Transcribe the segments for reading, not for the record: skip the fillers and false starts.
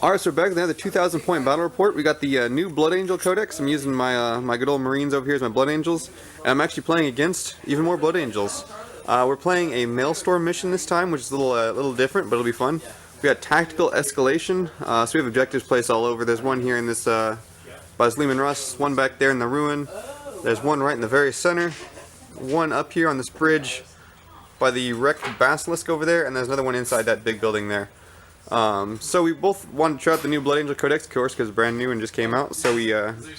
Alright, so we're back with another 2,000 point battle report. We got the new Blood Angel codex. I'm using my my good old Marines over here as my Blood Angels. And I'm actually playing against even more Blood Angels. We're playing a Maelstrom mission this time, which is a little different, but it'll be fun. We got Tactical Escalation, so we have objectives placed all over. There's one here in this, by this Lehman Russ, one back there in the ruin. There's one right in the very center. One up here on this bridge by the wrecked Basilisk over there, and there's another one inside that big building there. So we both wanted to try out the new Blood Angel Codex, of course, because it's brand new and just came out, so we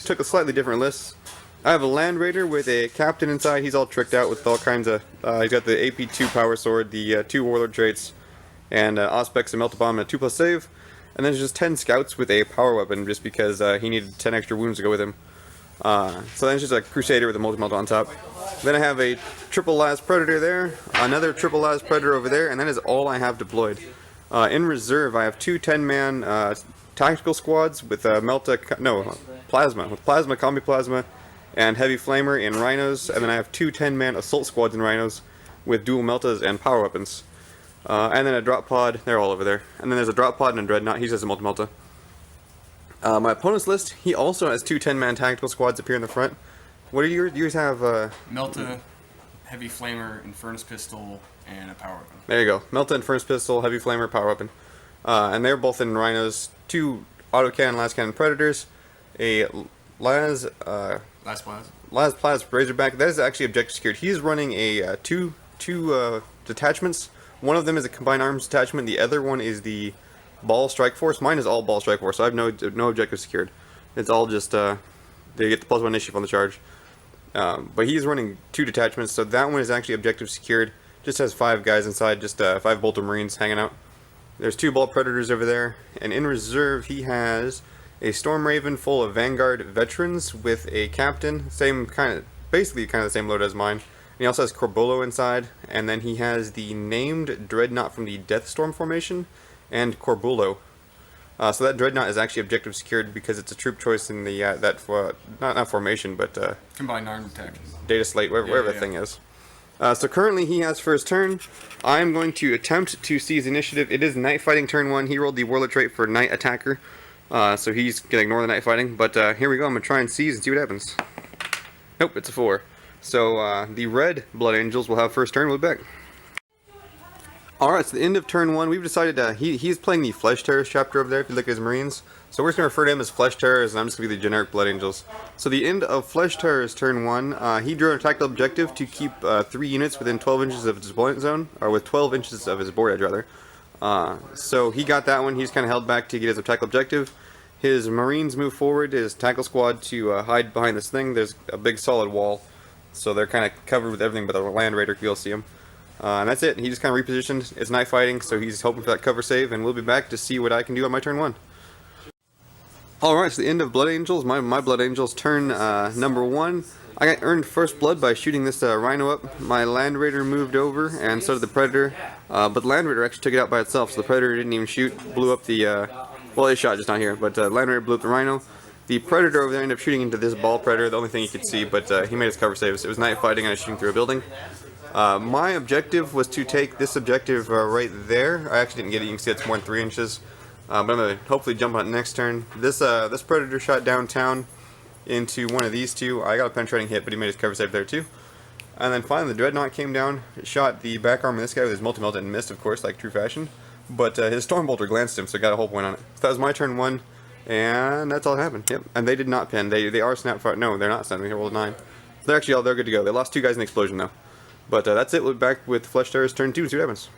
took a slightly different list. I have a Land Raider with a Captain inside. He's all tricked out with all kinds of, he's got the AP2 Power Sword, the 2 Warlord traits, and Auspex and Melt a Bomb and a 2+ save. And then there's just 10 Scouts with a Power Weapon, just because he needed 10 extra wounds to go with him. So then it's just a Crusader with a multi-melt on top. Then I have a triple Las Predator there, another triple Las Predator over there, and that is all I have deployed. In reserve, I have 2 10-man tactical squads with plasma, with plasma, combi plasma, and heavy flamer in rhinos, and then I have 2 10-man assault squads in rhinos with dual meltas and power weapons. And then a drop pod, they're all over there. And then there's a drop pod and a dreadnought, he just has a multi-melta. My opponent's list, he also has 2 10-man tactical squads up here in the front. What do yours have? Melta, heavy flamer, Infernus pistol, and a power weapon. There you go. Melta, Infernus pistol, heavy flamer, power weapon. And they're both in rhinos. 2 autocannon, las cannon predators, a las razorback. That is actually objective secured. He's running a two detachments. One of them is a combined arms detachment. The other one is the ball strike force. Mine is all ball strike force, so I have no objective secured. It's all just they get the +1 initiative on the charge. But he's running 2 detachments, so that one is actually objective secured. Just has 5 guys inside, just 5 Bolter Marines hanging out. There's 2 Ball Predators over there, and in reserve he has a Storm Raven full of Vanguard veterans with a captain, basically kind of the same load as mine. And he also has Corbolo inside, and then he has the named Dreadnought from the Deathstorm formation and Corbulo. So that Dreadnought is actually objective secured because it's a troop choice in the not formation, but combined arms attack, data slate, wherever the thing is. So currently he has first turn. I'm going to attempt to seize initiative. It is night fighting turn 1. He rolled the Warlord trait for night attacker, so he's gonna ignore the night fighting. But here we go. I'm gonna try and seize and see what happens. Nope, it's a 4. So the red Blood Angels will have first turn. We'll be back. Alright, so the end of turn 1, we've decided he's playing the Flesh Terrors chapter over there, if you look at his Marines. So we're just going to refer to him as Flesh Terrors, and I'm just going to be the generic Blood Angels. So the end of Flesh Terrors turn 1, he drew an tactical objective to keep 3 units within 12 inches of his deployment zone, or with 12 inches of his board edge, rather. So he got that one. He's kind of held back to get his tactical objective. His Marines move forward, his tackle squad to hide behind this thing. There's a big solid wall, so they're kind of covered with everything but the Land Raider, if you'll see him. And that's it. He just kind of repositioned. It's night fighting, so he's hoping for that cover save, and we'll be back to see what I can do on my turn 1. Alright, so the end of Blood Angels. My Blood Angels turn number 1. I earned first blood by shooting this Rhino up. My Land Raider moved over, and so did the Predator. But the Land Raider actually took it out by itself, so the Predator didn't even shoot. Blew up the, well, it shot, just not here, but Land Raider blew up the Rhino. The Predator over there ended up shooting into this Ball Predator, the only thing he could see, but he made his cover saves. It was night fighting and I was shooting through a building. My objective was to take this objective right there. I actually didn't get it. You can see it's more than 3 inches. But I'm going to hopefully jump on it next turn. This Predator shot downtown into one of these 2. I got a penetrating hit, but he made his cover save there too. And then finally the Dreadnought came down, shot the back arm of this guy with his multi-melt and missed, of course, like true fashion. But his Stormbolter glanced him, so got a whole point on it. So that was my turn 1, and that's all that happened. Yep. And they did not pin. They are snap fire. No, they're not snap. We rolled a 9. So they're actually they're good to go. They lost 2 guys in the explosion though. But that's it. We'll be back with Flesh Terrors turn 2 and see what happens.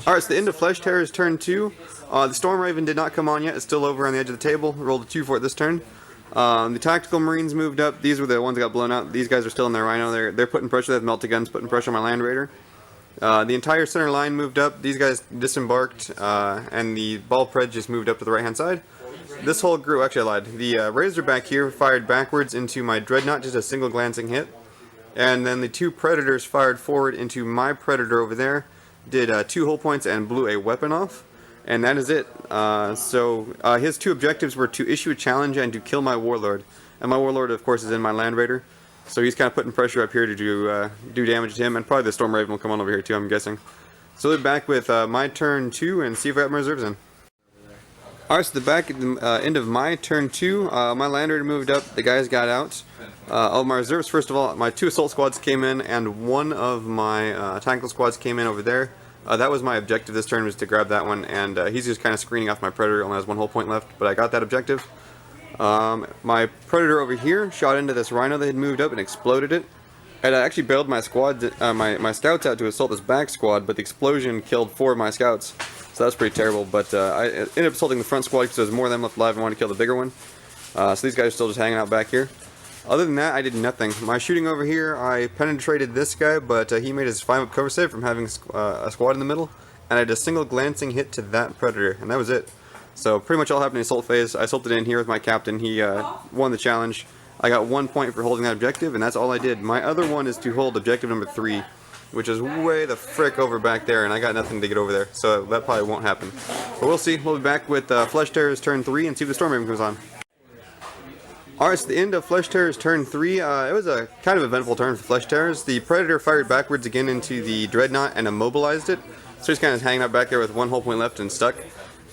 Alright, so the end of Flesh Terrors turn 2. The Storm Raven did not come on yet. It's still over on the edge of the table. Rolled a 2 for it this turn. The Tactical Marines moved up. These were the ones that got blown out. These guys are still in their Rhino. They're putting pressure. They have melta guns putting pressure on my Land Raider. The entire center line moved up. These guys disembarked, and the Ball Pred just moved up to the right hand side. This whole group, actually I lied. The Razorback here fired backwards into my Dreadnought, just a single glancing hit. And then the 2 Predators fired forward into my Predator over there, did 2 hull points and blew a weapon off. And that is it. His 2 objectives were to issue a challenge and to kill my Warlord. And my Warlord, of course, is in my Land Raider. So he's kind of putting pressure up here to do damage to him. And probably the Storm Raven will come on over here too, I'm guessing. So we'll be back with my turn 2 and see if I have my reserves in. Alright, so the back at the end of my turn 2, my Land Raider moved up, the guys got out. Of my reserves, first of all, my 2 assault squads came in, and one of my tactical squads came in over there. That was my objective this turn, was to grab that one, and he's just kind of screening off my Predator, only has 1 whole point left, but I got that objective. My Predator over here shot into this Rhino that had moved up and exploded it. And I actually bailed my squad, my scouts out to assault this back squad, but the explosion killed 4 of my scouts. So that was pretty terrible, but I ended up assaulting the front squad because there was more of them left alive and wanted to kill the bigger one. So these guys are still just hanging out back here. Other than that, I did nothing. My shooting over here, I penetrated this guy, but he made his 5-up cover save from having a squad in the middle. And I did a single glancing hit to that Predator, and that was it. So pretty much all happened in the assault phase. I assaulted in here with my captain. He won the challenge. I got 1 point for holding that objective, and that's all I did. My other one is to hold objective number 3. Which is way the frick over back there, and I got nothing to get over there, so that probably won't happen. But we'll see. We'll be back with Flesh Terror's turn 3 and see if the Storm Raven comes on. Alright, so the end of Flesh Terror's turn 3, it was a kind of eventful turn for Flesh Terrors. The Predator fired backwards again into the Dreadnought and immobilized it, so he's kind of hanging out back there with 1 whole point left and stuck.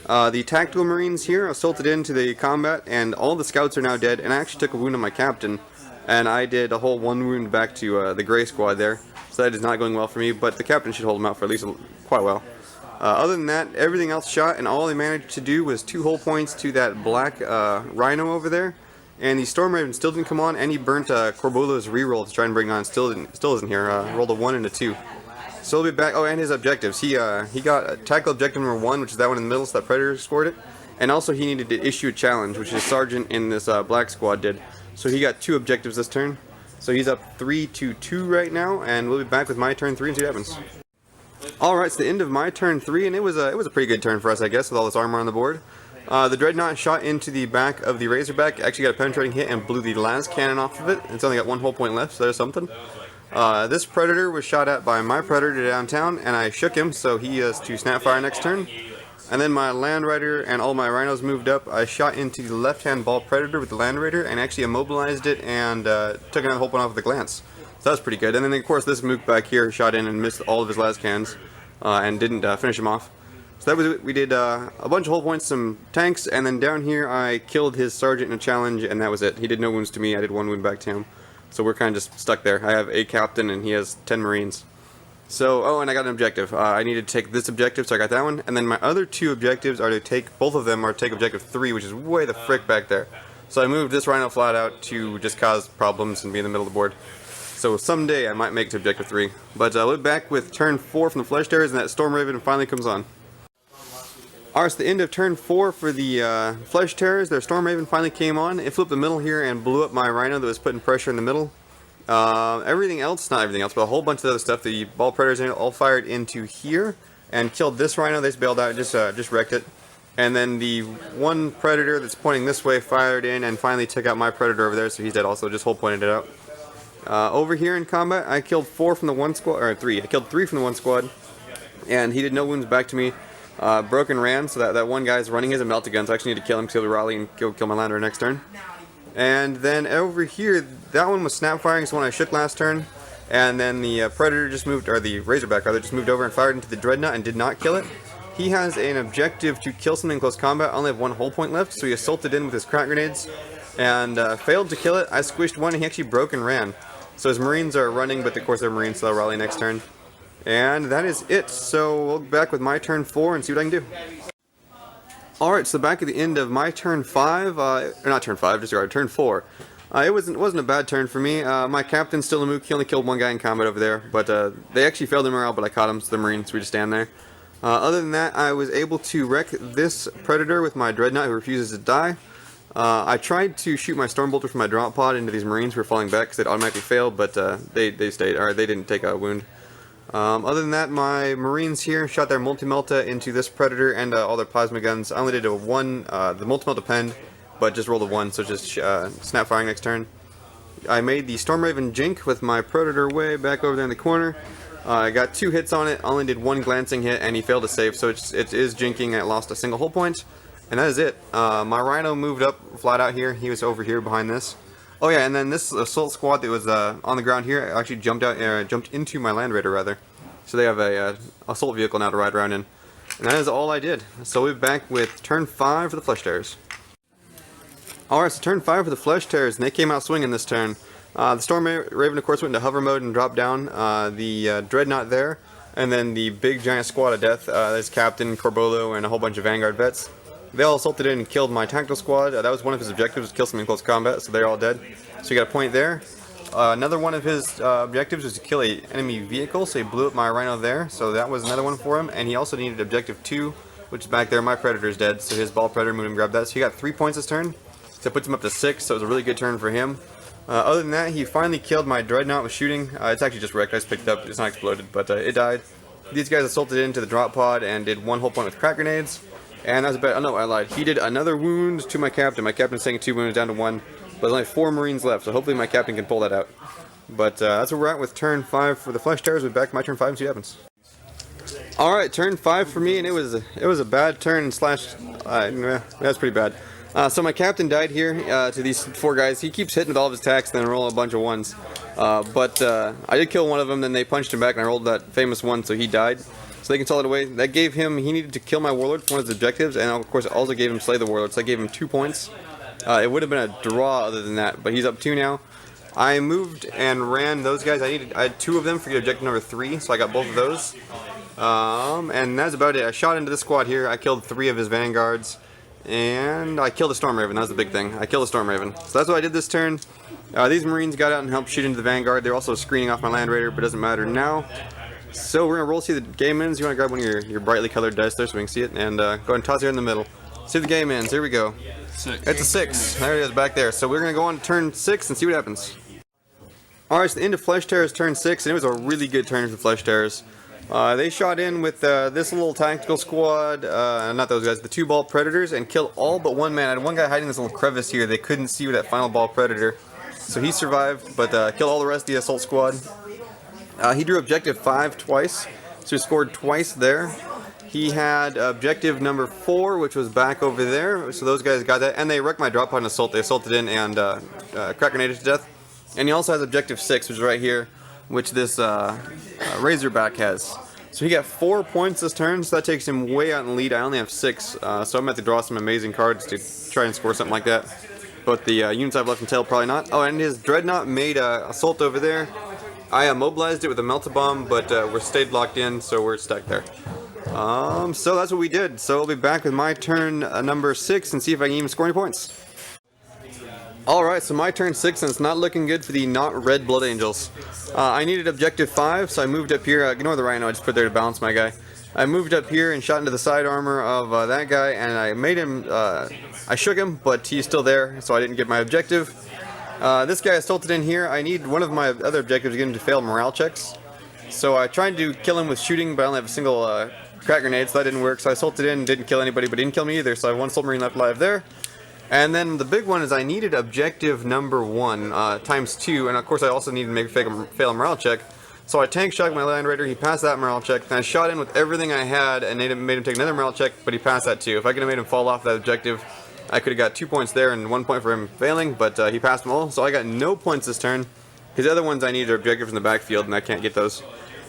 The Tactical Marines here assaulted into the combat, and all the scouts are now dead, and I actually took a wound on my captain, and I did a whole 1 wound back to the Grey Squad there. So that is not going well for me, but the captain should hold him out for at least quite well. Other than that, everything else shot, and all they managed to do was 2 whole points to that black Rhino over there. And the Storm Raven still didn't come on, and he burnt Corbulo's reroll to try and bring on. Still isn't here. Rolled a 1 and a 2. So he'll be back. Oh, and his objectives. He got tactical objective number 1, which is that one in the middle, so that Predator scored it. And also he needed to issue a challenge, which his sergeant in this black squad did. So he got 2 objectives this turn. So he's up 3-2 right now, and we'll be back with my turn 3 and see what happens. Alright, it's the end of my turn 3, and it was a pretty good turn for us, I guess, with all this armor on the board. The Dreadnought shot into the back of the Razorback, actually got a penetrating hit and blew the last cannon off of it. It's only got 1 whole point left, so there's something. This Predator was shot at by my Predator downtown, and I shook him, so he is to snapfire next turn. And then my Land Raider and all my Rhinos moved up. I shot into the left-hand ball Predator with the Land Raider and actually immobilized it and took another whole point off with a glance. So that was pretty good. And then, of course, this Mook back here shot in and missed all of his last cans and didn't finish him off. So that was it. We did a bunch of whole points, some tanks, and then down here I killed his sergeant in a challenge, and that was it. He did no wounds to me. I did 1 wound back to him. So we're kind of just stuck there. I have a captain, and he has 10 Marines. So, oh, and I got an objective. I needed to take this objective, so I got that one. And then my other 2 objectives are to take, both of them are to take objective 3, which is way the frick back there. So I moved this Rhino flat out to just cause problems and be in the middle of the board. So someday I might make it to objective 3. But we'll be back with turn 4 from the Flesh Terrors, and that Storm Raven finally comes on. Alright, so the end of turn 4 for the Flesh Terrors. Their Storm Raven finally came on. It flipped the middle here and blew up my Rhino that was putting pressure in the middle. Everything else, not everything else, but a whole bunch of other stuff, the ball Predators all fired into here and killed this Rhino. They just bailed out, just wrecked it. And then the one Predator that's pointing this way fired in and finally took out my Predator over there, so he's dead also, just whole pointed it out. Over here in combat, I killed 4 from the 1 squad, or 3. I killed 3 from the 1 squad, and he did no wounds back to me. Broke and ran, so that one guy's running his melted gun, so I actually need to kill him, kill the Raleigh, and kill my Lander next turn. And then over here, that one was snap firing, it's the one I shook last turn. And then the Predator just moved, or the Razorback rather, just moved over and fired into the Dreadnought and did not kill it. He has an objective to kill something in close combat. I only have 1 whole point left, so he assaulted in with his crack grenades and failed to kill it. I squished one and he actually broke and ran. So his Marines are running, but of course they're Marines, so they'll rally next turn. And that is it. So we'll be back with my turn 4 and see what I can do. Alright, so back at the end of my turn 5, or not turn 5, disregard, turn 4. It wasn't a bad turn for me. My captain's still a mook. He only killed 1 guy in combat over there, but they actually failed their morale, but I caught him, so the Marines, we just stand there. Other than that, I was able to wreck this Predator with my Dreadnought who refuses to die. I tried to shoot my Stormbolter from my drop pod into these Marines who were falling back because they'd automatically failed, but they stayed, or they didn't take a wound. Other than that, my Marines here shot their Multi-Melta into this Predator and all their plasma guns. I only did the Multi-Melta penned, but just rolled a 1, so just snap firing next turn. I made the Storm Raven Jink with my Predator way back over there in the corner. I got 2 hits on it, only did 1 glancing hit, and he failed to save, so it is jinking, and it lost a single hull point. And that is it. My Rhino moved up flat out here. He was over here behind this. Oh yeah, and then this assault squad that was on the ground here actually jumped into my Land Raider rather. So they have a assault vehicle now to ride around in. And that is all I did. So we'll be back with turn 5 for the Flesh Tearers. Alright, so turn 5 for the Flesh Tearers, and they came out swinging this turn. The Storm Raven, of course, went into hover mode and dropped down the Dreadnought there. And then the big giant squad of death, there's Captain, Corbolo, and a whole bunch of Vanguard vets. They all assaulted in and killed my tactical squad. That was one of his objectives, was kill something in close combat, so they're all dead. So you got a point there. Another one of his objectives was to kill an enemy vehicle, so he blew up my Rhino there, so that was another one for him. And he also needed objective 2, which is back there. My Predator's dead, so his Ball Predator moved and grabbed that. So he got 3 points this turn, so that puts him up to 6, so it was a really good turn for him. Other than that, he finally killed my Dreadnought with shooting. It's actually just wrecked, I just picked it up, it's not exploded, but it died. These guys assaulted into the drop pod and did 1 whole point with crack grenades. And that was about, oh no, I lied. He did another wound to my captain. My captain's taking 2 wounds down to 1, but there's only 4 Marines left, so hopefully my captain can pull that out. But that's where we're at with turn 5 for the Flesh Tearers. We'll be back to my turn 5 and see what happens. Alright, turn 5 for me, and it was a bad turn slash, that's pretty bad. So my captain died here to these 4 guys. He keeps hitting with all of his attacks and then rolling a bunch of 1s. But I did kill one of them, then they punched him back and I rolled that famous 1, so he died. So they consoled away. That gave him, he needed to kill my Warlord for one of his objectives, and of course it also gave him Slay the Warlord, so I gave him 2 points. It would have been a draw other than that, but he's up 2 now. I moved and ran those guys. I had 2 of them for objective number 3, so I got both of those. And that's about it. I shot into this squad here. I killed 3 of his Vanguards, and I killed a Storm Raven. That was the big thing. I killed a Storm Raven. So that's what I did this turn. These Marines got out and helped shoot into the Vanguard. They're also screening off my Land Raider, but it doesn't matter now. So we're going to roll, see the game ends. You want to grab one of your brightly colored dice there so we can see it, and go ahead and toss it in the middle. See the game ends. Here we go. 6. It's a 6. There it is back there. So we're going to go on to turn 6 and see what happens. Alright, so the end of Flesh Tearers turn 6, and it was a really good turn for Flesh Tearers. They shot in with this little tactical squad, not those guys, the 2 Ball Predators, and killed all but 1 man. I had one guy hiding in this little crevice here. They couldn't see that final Ball Predator. So he survived, but killed all the rest of the assault squad. He drew objective 5 twice, so he scored twice there. He had objective number 4, which was back over there, so those guys got that, and they wrecked my drop pod and assault. They assaulted in and crack grenaded to death. And he also has objective 6, which is right here, which this Razorback has. So he got 4 points this turn, so that takes him way out in the lead. I only have 6, so I'm going to have to draw some amazing cards to try and score something like that. But the units I've left in tail, probably not. Oh, and his Dreadnought made assault over there. I mobilized it with a Melt-A-Bomb, but we're stayed locked in, so we're stuck there. So that's what we did. So I'll be back with my turn number 6 and see if I can even score any points. Alright, so my turn 6, and it's not looking good for the not red Blood Angels. I needed objective 5, so I moved up here. Ignore the Rhino, I just put there to balance my guy. I moved up here and shot into the side armor of that guy, and I made him, I shook him, but he's still there, so I didn't get my objective. This guy assaulted in here. I need one of my other objectives to get him to fail morale checks. So I tried to kill him with shooting, but I only have a single crack grenade, so that didn't work. So I assaulted in, didn't kill anybody, but didn't kill me either, so I have 1 Assault Marine left alive there. And then the big one is I needed objective number 1 times 2, and of course I also needed to make fail a morale check. So I tank shot my Land Raider, he passed that morale check, then I shot in with everything I had and made him take another morale check, but he passed that too. If I could have made him fall off that objective, I could have got 2 points there and 1 point for him failing, but he passed them all, so I got no points this turn. His other ones I need are objectives in the backfield, and I can't get those.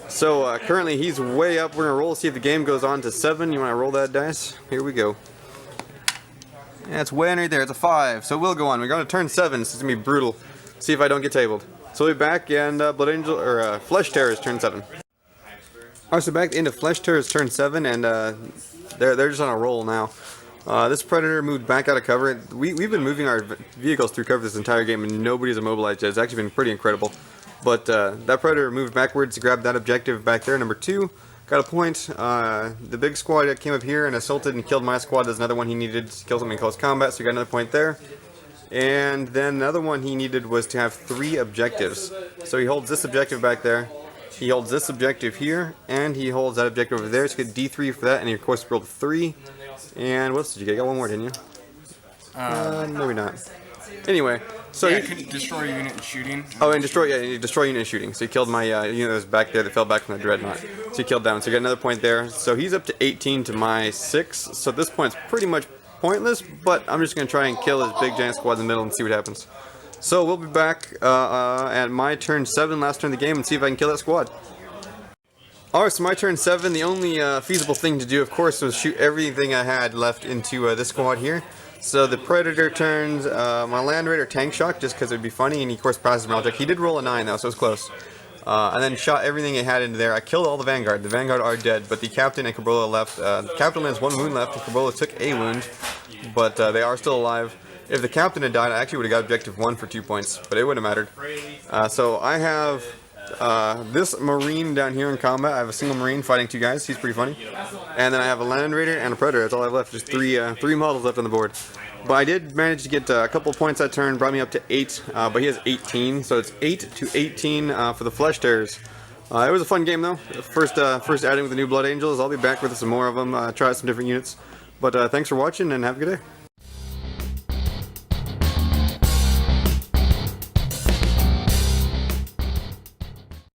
So currently he's way up. We're going to roll, see if the game goes on to 7. You want to roll that dice? Here we go. Yeah, it's way under there. It's a 5, so we'll go on. We're going to turn 7, so it's going to be brutal. See if I don't get tabled. So we'll be back, and Flesh Tearers turn 7. Alright, so back into Flesh Tearers turn 7, and they're just on a roll now. This Predator moved back out of cover. We've been moving our vehicles through cover this entire game, and nobody's immobilized yet. It's actually been pretty incredible. But that Predator moved backwards to grab that objective back there, number 2. Got a point. The big squad that came up here and assaulted and killed my squad. There's another one he needed to kill something in close combat, so he got another point there. And then another one he needed was to have 3 objectives. So he holds this objective back there, he holds this objective here, and he holds that objective over there. So you get D3 for that, and he of course rolled 3. And what else did you get? You got one more, didn't you? Maybe not. Anyway, so yeah, he could destroy a unit and shooting. Oh, and destroy unit and shooting. So he killed my unit that was back there that fell back from the Dreadnought. So he killed that one. So he got another point there. So he's up to 18 to my 6. So this point's pretty much pointless, but I'm just going to try and kill his big giant squad in the middle and see what happens. So we'll be back at my turn 7, last turn of the game, and see if I can kill that squad. Alright, so my turn 7. The only feasible thing to do, of course, was shoot everything I had left into this squad here. So the Predator turns my Land Raider Tank Shock, just because it would be funny, and he, of course, passes my object. He did roll a 9, though, so it was close. And then shot everything it had into there. I killed all the Vanguard. The Vanguard are dead, but the Captain and Cabrola left. The Captain has 1 wound left, and Cabrola took a wound, but they are still alive. If the Captain had died, I actually would have got objective 1 for 2 points, but it wouldn't have mattered. So I have this Marine down here in combat. I have a single Marine fighting 2 guys. He's pretty funny. And then I have a Land Raider and a Predator. That's all I have left. Just three models left on the board. But I did manage to get a couple points that turn, brought me up to 8, but he has 18, so it's 8 to 18 for the Flesh Tearers. It was a fun game though. First outing with the new Blood Angels. I'll be back with some more of them, try out some different units. But thanks for watching and have a good day.